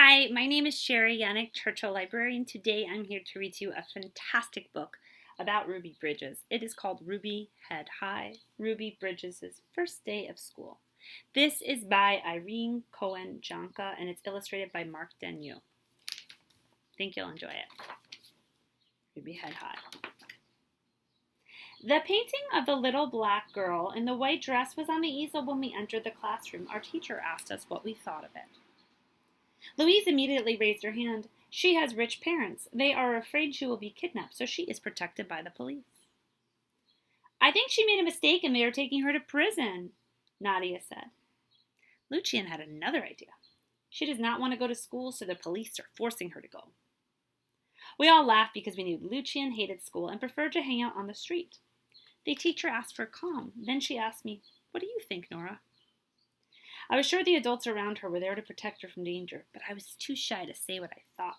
Hi, my name is Cherie Yanek, Churchill Librarian. Today I'm here to read to you a fantastic book about Ruby Bridges. It is called Ruby Head High, Ruby Bridges' First Day of School. This is by Irene Cohen-Janca and it's illustrated by Marc Daniau. Think you'll enjoy it. Ruby Head High. The painting of the little black girl in the white dress was on the easel when we entered the classroom. Our teacher asked us what we thought of it. Louise immediately raised her hand. She has rich parents. They are afraid she will be kidnapped, so she is protected by the police. I think she made a mistake and they are taking her to prison, Nadia said. Lucian had another idea. She does not want to go to school, so the police are forcing her to go. We all laughed because we knew Lucian hated school and preferred to hang out on the street. The teacher asked for calm. Then she asked me, "What do you think, Nora?" I was sure the adults around her were there to protect her from danger, but I was too shy to say what I thought.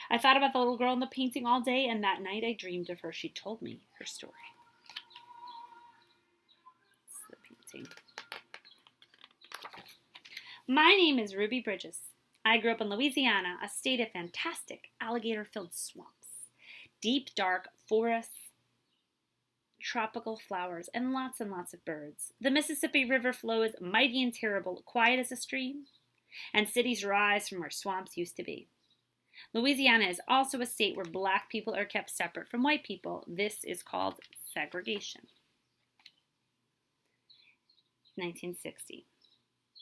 I thought about the little girl in the painting all day, and that night I dreamed of her. She told me her story. This is the painting. My name is Ruby Bridges. I grew up in Louisiana, a state of fantastic alligator-filled swamps, deep, dark forests, tropical flowers, and lots of birds. The Mississippi River flows mighty and terrible, quiet as a stream, and cities rise from where swamps used to be. Louisiana is also a state where black people are kept separate from white people. This is called segregation. 1960.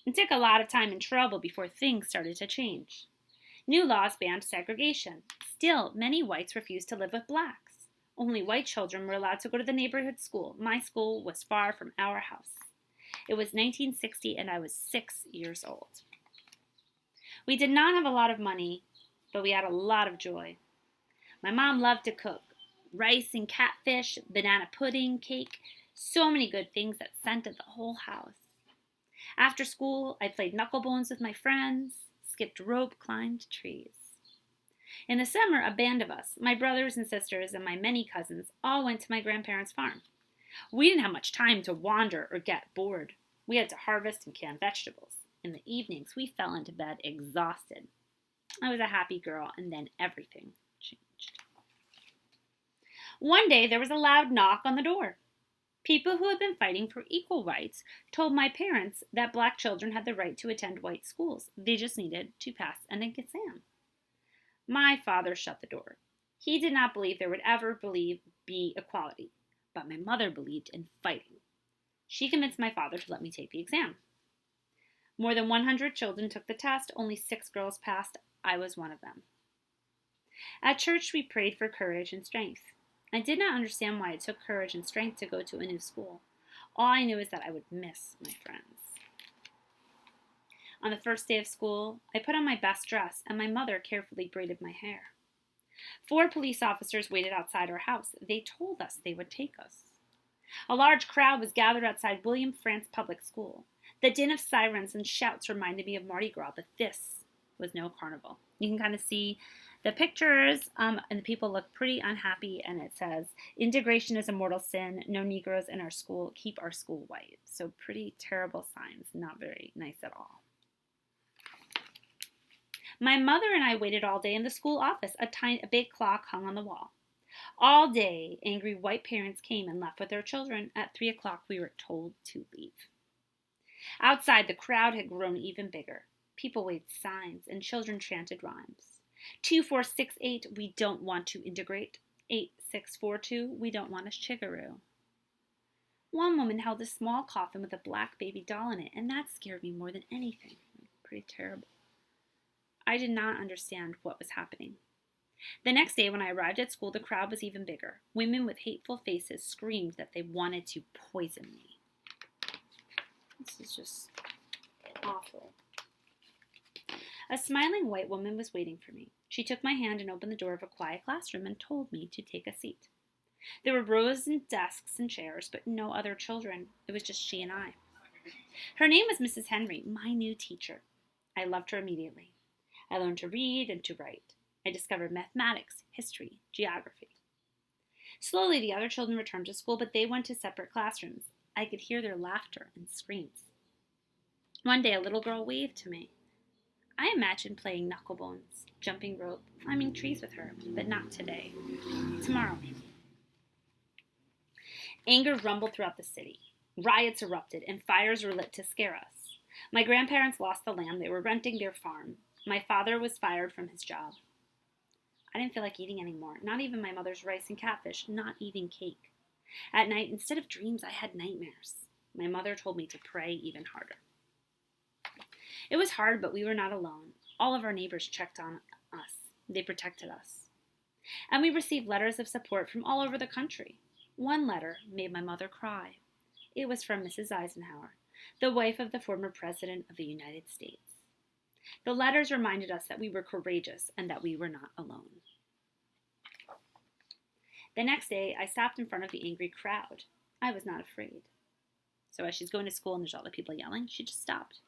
It took a lot of time and trouble before things started to change. New laws banned segregation. Still, many whites refused to live with blacks. Only white children were allowed to go to the neighborhood school. My school was far from our house. It was 1960 and I was 6 years old. We did not have a lot of money, but we had a lot of joy. My mom loved to cook. Rice and catfish, banana pudding, cake, so many good things that scented the whole house. After school, I played knucklebones with my friends, skipped rope, climbed trees. In the summer, a band of us, my brothers and sisters and my many cousins, all went to my grandparents' farm. We didn't have much time to wander or get bored. We had to harvest and can vegetables. In the evenings, we fell into bed exhausted. I was a happy girl, and then everything changed. One day, there was a loud knock on the door. People who had been fighting for equal rights told my parents that black children had the right to attend white schools. They just needed to pass an exam. My father shut the door. He did not believe there would ever be equality, but my mother believed in fighting. She convinced my father to let me take the exam. More than 100 children took the test. Only 6 girls passed. I was one of them. At church, we prayed for courage and strength. I did not understand why it took courage and strength to go to a new school. All I knew is that I would miss my friends. On the first day of school, I put on my best dress, and my mother carefully braided my hair. 4 police officers waited outside our house. They told us they would take us. A large crowd was gathered outside William Frantz Public School. The din of sirens and shouts reminded me of Mardi Gras, but this was no carnival. You can kind of see the pictures, and the people look pretty unhappy, and it says, "Integration is a mortal sin. No Negroes in our school. Keep our school white." So pretty terrible signs. Not very nice at all. My mother and I waited all day in the school office. A big clock hung on the wall. All day, angry white parents came and left with their children. At 3 o'clock, we were told to leave. Outside, the crowd had grown even bigger. People waved signs, and children chanted rhymes. 2468, we don't want to integrate. 8642, we don't want a shigaroo. One woman held a small coffin with a black baby doll in it, and that scared me more than anything. Pretty terrible. I did not understand what was happening. The next day when I arrived at school, the crowd was even bigger. Women with hateful faces screamed that they wanted to poison me. This is just awful. A smiling white woman was waiting for me. She took my hand and opened the door of a quiet classroom and told me to take a seat. There were rows and desks and chairs, but no other children. It was just she and I. Her name was Mrs. Henry, my new teacher. I loved her immediately. I learned to read and to write. I discovered mathematics, history, geography. Slowly, the other children returned to school, but they went to separate classrooms. I could hear their laughter and screams. One day, a little girl waved to me. I imagined playing knucklebones, jumping rope, climbing trees with her, but not today. Tomorrow, maybe. Anger rumbled throughout the city. Riots erupted, and fires were lit to scare us. My grandparents lost the land they were renting their farm. My father was fired from his job. I didn't feel like eating anymore, not even my mother's rice and catfish, not even cake. At night, instead of dreams, I had nightmares. My mother told me to pray even harder. It was hard, but we were not alone. All of our neighbors checked on us. They protected us. And we received letters of support from all over the country. One letter made my mother cry. It was from Mrs. Eisenhower, the wife of the former President of the United States. The letters reminded us that we were courageous and that we were not alone. The next day, I stopped in front of the angry crowd. I was not afraid. So as she's going to school and there's all the people yelling, she just stopped.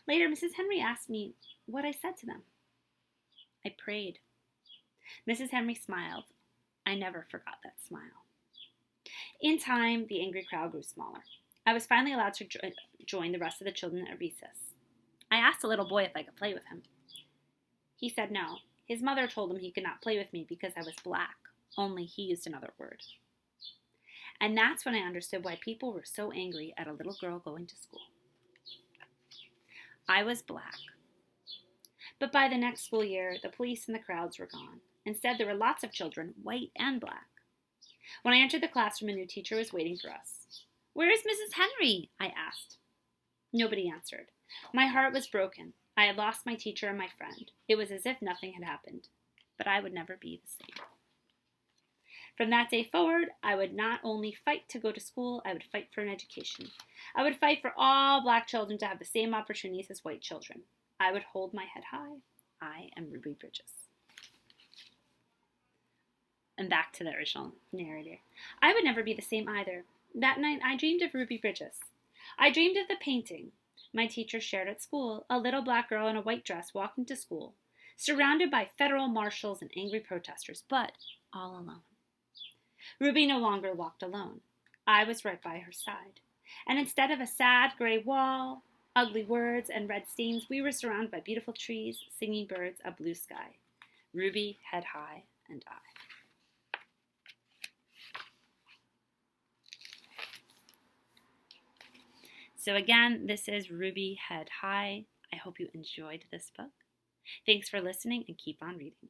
Later, Mrs. Henry asked me what I said to them. I prayed. Mrs. Henry smiled. I never forgot that smile. In time, the angry crowd grew smaller. I was finally allowed to join the rest of the children at recess. I asked the little boy if I could play with him. He said no. His mother told him he could not play with me because I was black, only he used another word. And that's when I understood why people were so angry at a little girl going to school. I was black. But by the next school year, the police and the crowds were gone. Instead, there were lots of children, white and black. When I entered the classroom, a new teacher was waiting for us. "Where is Mrs. Henry?" I asked. Nobody answered. My heart was broken. I had lost my teacher and my friend. It was as if nothing had happened. But I would never be the same. From that day forward, I would not only fight to go to school, I would fight for an education. I would fight for all black children to have the same opportunities as white children. I would hold my head high. I am Ruby Bridges. And back to the original narrator. I would never be the same either. That night, I dreamed of Ruby Bridges. I dreamed of the painting my teacher shared at school. A little black girl in a white dress walking to school, surrounded by federal marshals and angry protesters, but all alone. Ruby no longer walked alone. I was right by her side. And instead of a sad gray wall, ugly words, and red stains, we were surrounded by beautiful trees, singing birds, a blue sky. Ruby, head high, and I. So again, this is Ruby, Head High. I hope you enjoyed this book. Thanks for listening and keep on reading.